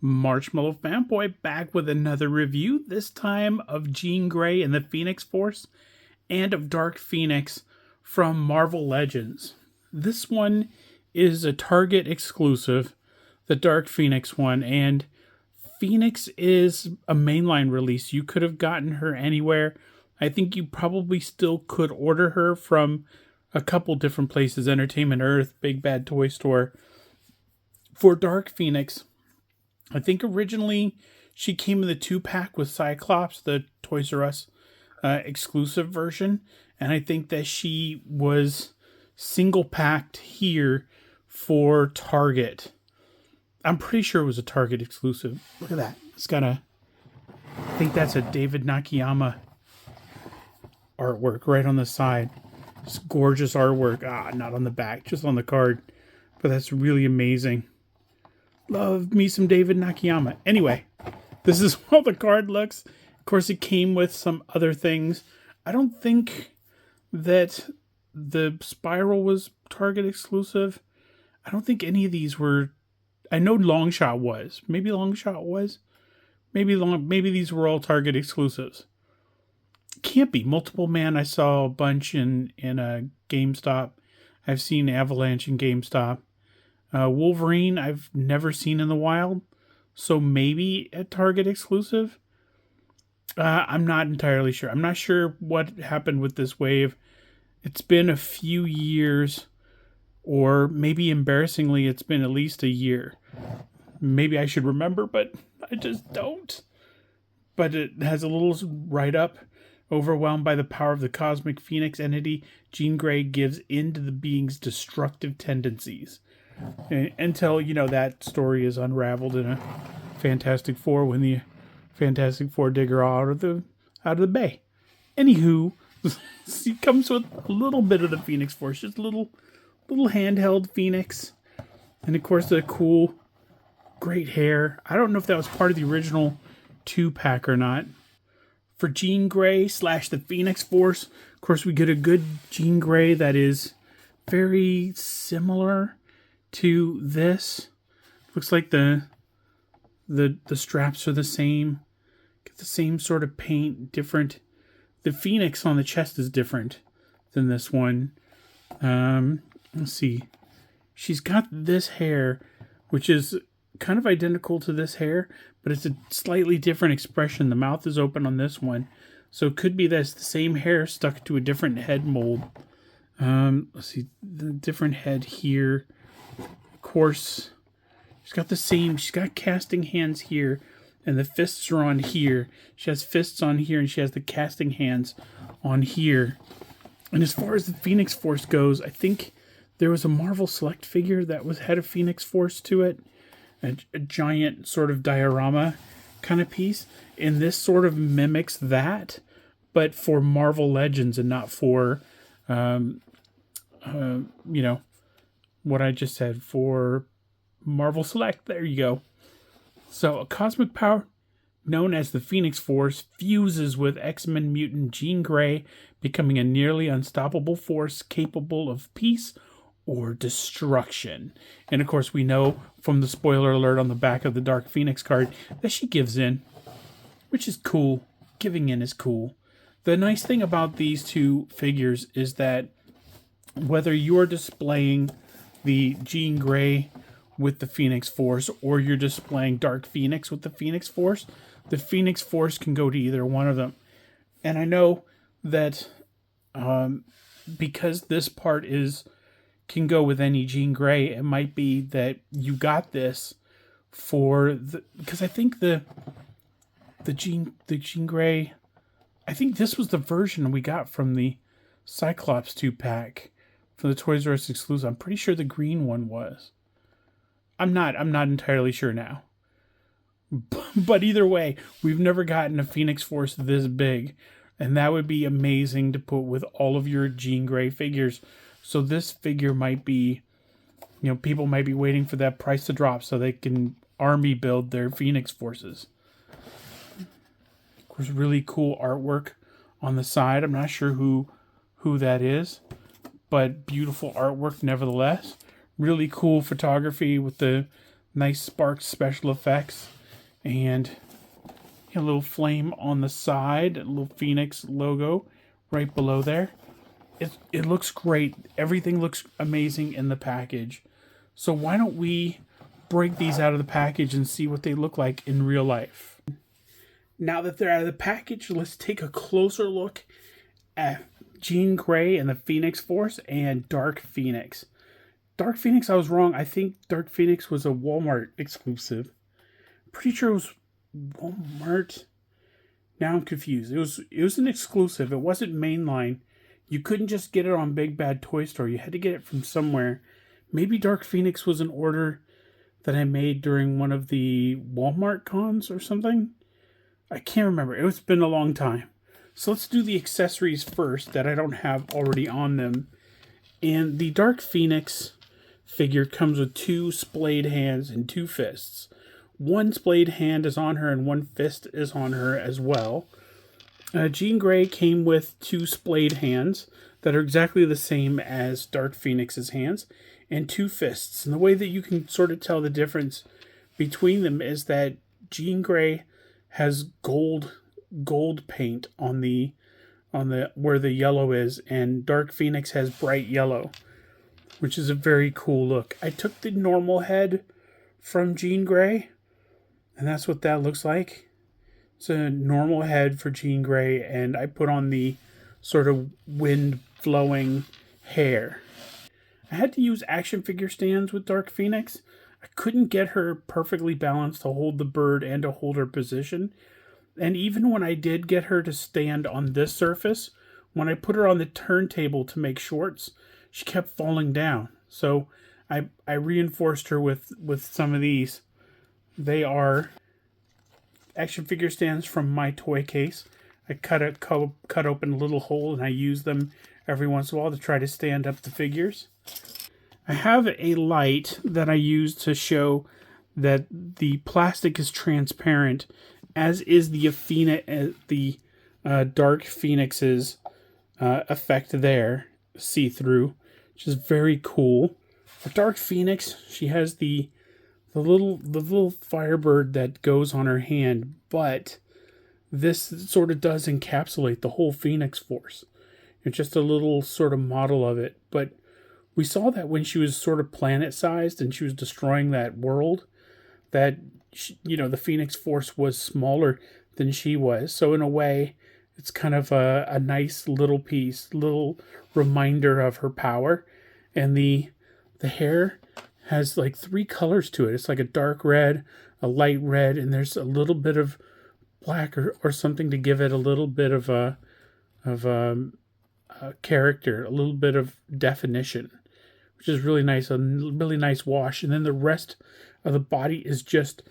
Marshmallow Fanboy back with another review, this time of Jean Grey and the Phoenix Force, and of Dark Phoenix from Marvel Legends. This one is a Target exclusive, the Dark Phoenix one, and Phoenix is a mainline release. You could have gotten her anywhere. I think you probably still could order her from a couple different places, Entertainment Earth, Big Bad Toy Store. For Dark Phoenix, I think originally she came in the 2-pack with Cyclops, the Toys R Us exclusive version. And I think that she was single-packed here for Target. I'm pretty sure it was a Target exclusive. Look at that. It's got I think that's a David Nakayama artwork right on the side. It's gorgeous artwork. Not on the back, just on the card. But that's really amazing. Love me some David Nakayama. Anyway, this is how the card looks. Of course, it came with some other things. I don't think that the Spiral was Target exclusive. I don't think any of these were. I know Longshot was. Maybe Longshot was. Maybe these were all Target exclusives. Can't be. Multiple Man I saw a bunch in a GameStop. I've seen Avalanche in GameStop. Wolverine I've never seen in the wild, so maybe a Target exclusive. I'm not entirely sure. I'm not sure what happened with this wave. It's been a few years, or maybe embarrassingly, it's been at least a year. Maybe I should remember, but I just don't. But it has a little write-up. Overwhelmed by the power of the cosmic Phoenix entity, Jean Grey gives in to the being's destructive tendencies. Until, that story is unraveled in a Fantastic Four when the Fantastic Four dig her out of the bay. Anywho, he comes with a little bit of the Phoenix Force, just a little handheld Phoenix. And of course the cool, great hair. I don't know if that was part of the original 2-pack or not. For Jean Grey / the Phoenix Force, of course we get a good Jean Grey that is very similar to this. Looks like the straps are the same. Get the same sort of paint, different. The Phoenix on the chest is different than this one. Let's see. She's got this hair, which is kind of identical to this hair, but it's a slightly different expression. The mouth is open on this one, so it could be that it's the same hair stuck to a different head mold. Let's see, the different head here. Of course, she's got casting hands here, and the fists are on here. She has fists on here, and she has the casting hands on here. And as far as the Phoenix Force goes, I think there was a Marvel Select figure that had a Phoenix Force to it. A giant sort of diorama kind of piece. And this sort of mimics that, but for Marvel Legends and not for, what I just said, for Marvel Select. There you go. So a cosmic power known as the Phoenix Force fuses with X-Men mutant Jean Grey, becoming a nearly unstoppable force capable of peace or destruction. And of course we know from the spoiler alert on the back of the Dark Phoenix card that she gives in, which is cool. Giving in is cool. The nice thing about these two figures is that whether you're displaying the Jean Grey with the Phoenix Force or you're displaying Dark Phoenix with the Phoenix Force, the Phoenix Force can go to either one of them. And I know that because this part can go with any Jean Grey, it might be that you got this because I think the Jean Grey, I think this was the version we got from the Cyclops 2-pack from the Toys R Us exclusive. I'm pretty sure the green one was. I'm not entirely sure now. But either way, we've never gotten a Phoenix Force this big, and that would be amazing to put with all of your Jean Grey figures. So this figure might be, people might be waiting for that price to drop so they can army build their Phoenix Forces. Of course, really cool artwork on the side. I'm not sure who that is, but beautiful artwork nevertheless. Really cool photography with the Nice spark special effects. And a little flame on the side. A little Phoenix logo right below there. It looks great. Everything looks amazing in the package. So why don't we break these out of the package and see what they look like in real life. Now that they're out of the package, let's take a closer look at Jean Grey and the Phoenix Force and Dark Phoenix. Dark Phoenix, I was wrong. I think Dark Phoenix was a Walmart exclusive. Pretty sure it was Walmart. Now I'm confused. It was an exclusive. It wasn't mainline. You couldn't just get it on Big Bad Toy Store. You had to get it from somewhere. Maybe Dark Phoenix was an order that I made during one of the Walmart cons or something. I can't remember. It's been a long time. So let's do the accessories first that I don't have already on them. And the Dark Phoenix figure comes with 2 splayed hands and 2 fists. One splayed hand is on her and 1 fist is on her as well. Jean Grey came with 2 splayed hands that are exactly the same as Dark Phoenix's hands and 2 fists. And the way that you can sort of tell the difference between them is that Jean Grey has gold paint on the where the yellow is, and Dark Phoenix has bright yellow, which is a very cool look. I took the normal head from Jean Grey, and that's what that looks like. It's a normal head for Jean Grey, and I put on the sort of wind-flowing hair. I had to use action figure stands with Dark Phoenix. I couldn't get her perfectly balanced to hold the bird and to hold her position. And even when I did get her to stand on this surface, when I put her on the turntable to make shorts, she kept falling down. So I reinforced her with some of these. They are action figure stands from my toy case. I cut open a little hole and I use them every once in a while to try to stand up the figures. I have a light that I use to show that the plastic is transparent, as is the Dark Phoenix's effect there, see-through, which is very cool. For Dark Phoenix, she has the little firebird that goes on her hand, but this sort of does encapsulate the whole Phoenix Force. It's just a little sort of model of it, but we saw that when she was sort of planet-sized and she was destroying that world, that the Phoenix Force was smaller than she was. So in a way, it's kind of a nice little piece, little reminder of her power. And the hair has like 3 colors to it. It's like a dark red, a light red, and there's a little bit of black or something to give it a little bit of a character, a little bit of definition, which is really nice. A really nice wash. And then the rest of the body is just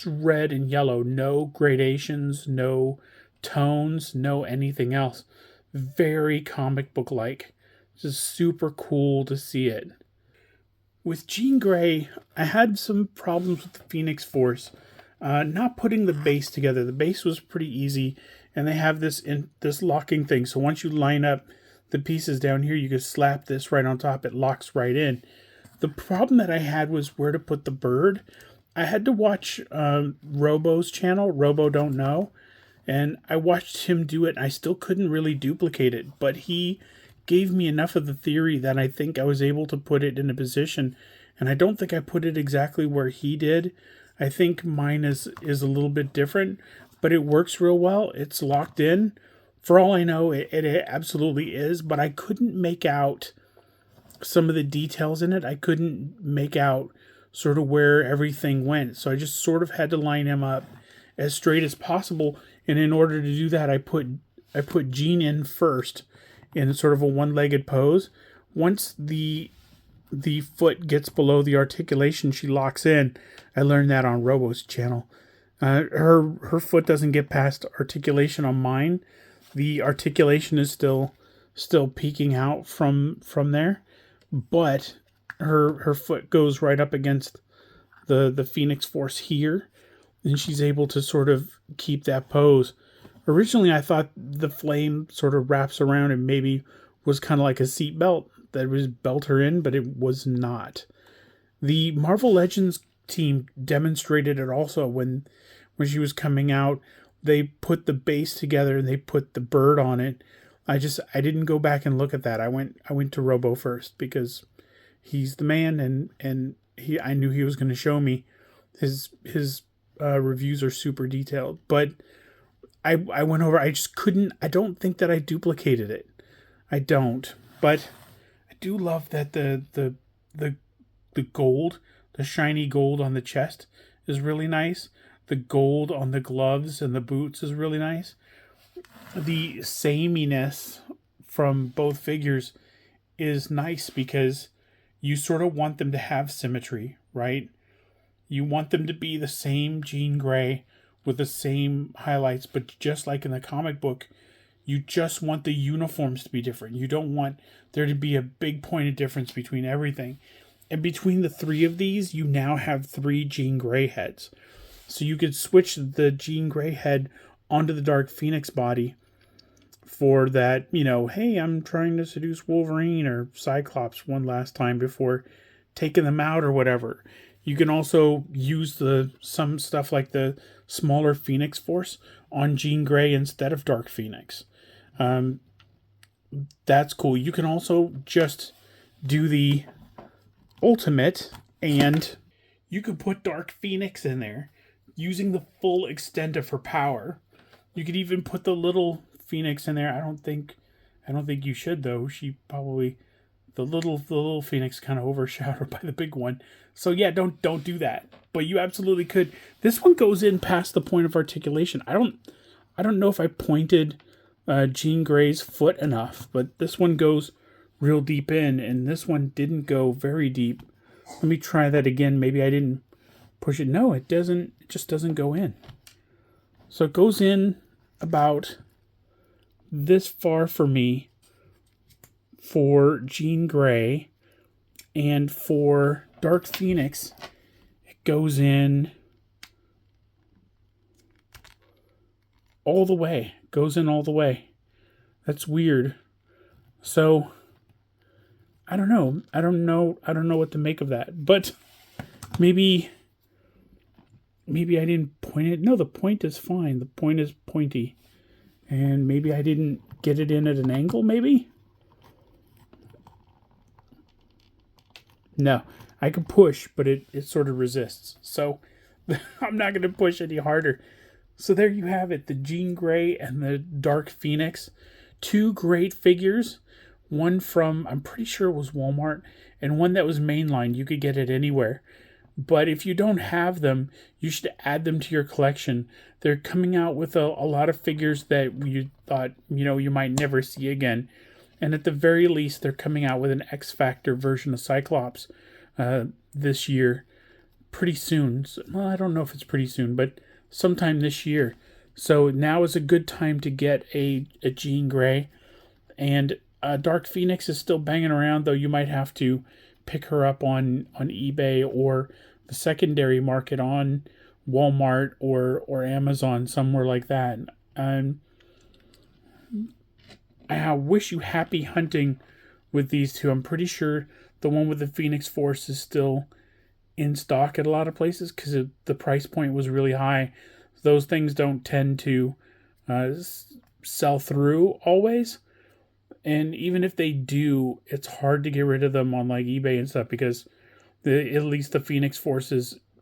red and yellow. No gradations, no tones, no anything else. Very comic book like. Just super cool to see it. With Jean Grey, I had some problems with the Phoenix Force. Not putting the base together. The base was pretty easy, and they have this locking thing. So once you line up the pieces down here, you can slap this right on top. It locks right in. The problem that I had was where to put the bird. I had to watch Robo's channel, Robo Don't Know, and I watched him do it, and I still couldn't really duplicate it, but he gave me enough of the theory that I think I was able to put it in a position, and I don't think I put it exactly where he did. I think mine is a little bit different, but it works real well. It's locked in. For all I know, it absolutely is, but I couldn't make out some of the details in it. I couldn't make out sort of where everything went, so I just sort of had to line him up as straight as possible, and in order to do that, I put Jean in first in sort of a one-legged pose. Once the foot gets below the articulation, she locks in. I learned that on Robo's channel. Her foot doesn't get past articulation on mine. The articulation is still peeking out from there, but her foot goes right up against the Phoenix Force here, and she's able to sort of keep that pose. Originally, I thought the flame sort of wraps around and maybe was kind of like a seat belt that was belt her in, but it was not. The Marvel Legends team demonstrated it also when she was coming out. They put the base together and they put the bird on it. I didn't go back and look at that. I went to Robo first because he's the man, and I knew he was going to show me. His reviews are super detailed, but I went over. I just couldn't. I don't think that I duplicated it. I don't, but I do love that the gold, the shiny gold on the chest is really nice. The gold on the gloves and the boots is really nice. The sameness from both figures is nice because you sort of want them to have symmetry, right? You want them to be the same Jean Grey with the same highlights, but just like in the comic book, you just want the uniforms to be different. You don't want there to be a big point of difference between everything. And between the three of these, you now have 3 Jean Grey heads. So you could switch the Jean Grey head onto the Dark Phoenix body for that, hey, I'm trying to seduce Wolverine or Cyclops one last time before taking them out or whatever. You can also use some stuff like the smaller Phoenix Force on Jean Grey instead of Dark Phoenix. That's cool. You can also just do the Ultimate, and you could put Dark Phoenix in there using the full extent of her power. You could even put the little Phoenix in there. I don't think you should, though. She probably the little Phoenix kind of overshadowed by the big one. So yeah, don't do that. But you absolutely could. This one goes in past the point of articulation. I don't know if I pointed Jean Grey's foot enough, but this one goes real deep in, and this one didn't go very deep. Let me try that again. Maybe I didn't push it. No, it doesn't. It just doesn't go in. So it goes in about this far for me for Jean Grey, and for Dark Phoenix it goes in all the way. Goes in all the way. That's weird. So I don't know. I don't know what to make of that. But maybe I didn't point it. No, the point is fine. The point is pointy. And maybe I didn't get it in at an angle, maybe? No, I can push, but it sort of resists. So I'm not going to push any harder. So there you have it. The Jean Grey and the Dark Phoenix. 2 great figures. One from, I'm pretty sure it was Walmart, and one that was mainline. You could get it anywhere. But if you don't have them, you should add them to your collection. They're coming out with a lot of figures that you thought, you might never see again. And at the very least, they're coming out with an X Factor version of Cyclops this year. Pretty soon. Well, I don't know if it's pretty soon, but sometime this year. So now is a good time to get a Jean Grey. And Dark Phoenix is still banging around, though you might have to pick her up on eBay or the secondary market on Walmart or Amazon, somewhere like that. I wish you happy hunting with these two. I'm pretty sure the one with the Phoenix Force is still in stock at a lot of places because the price point was really high. Those things don't tend to sell through always. And even if they do, it's hard to get rid of them on like eBay and stuff because at least the Phoenix Force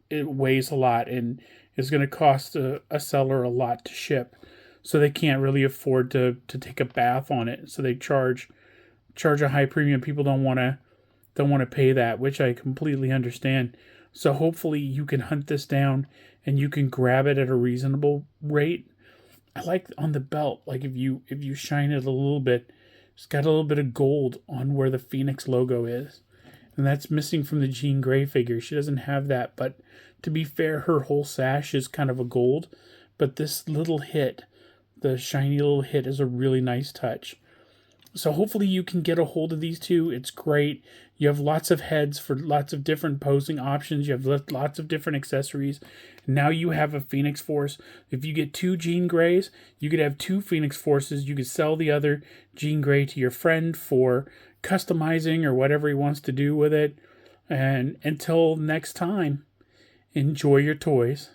it weighs a lot and is going to cost a seller a lot to ship. So they can't really afford to take a bath on it. So they charge a high premium. People don't want to pay that, which I completely understand. So hopefully you can hunt this down and you can grab it at a reasonable rate. I like on the belt, like if you shine it a little bit, it's got a little bit of gold on where the Phoenix logo is. And that's missing from the Jean Grey figure. She doesn't have that, but to be fair, her whole sash is kind of a gold. But this little hit, the shiny little hit, is a really nice touch. So hopefully you can get a hold of these two. It's great. You have lots of heads for lots of different posing options. You have lots of different accessories. Now you have a Phoenix Force. If you get 2 Jean Greys, you could have 2 Phoenix Forces. You could sell the other Jean Grey to your friend for customizing or whatever he wants to do with it. And until next time, enjoy your toys.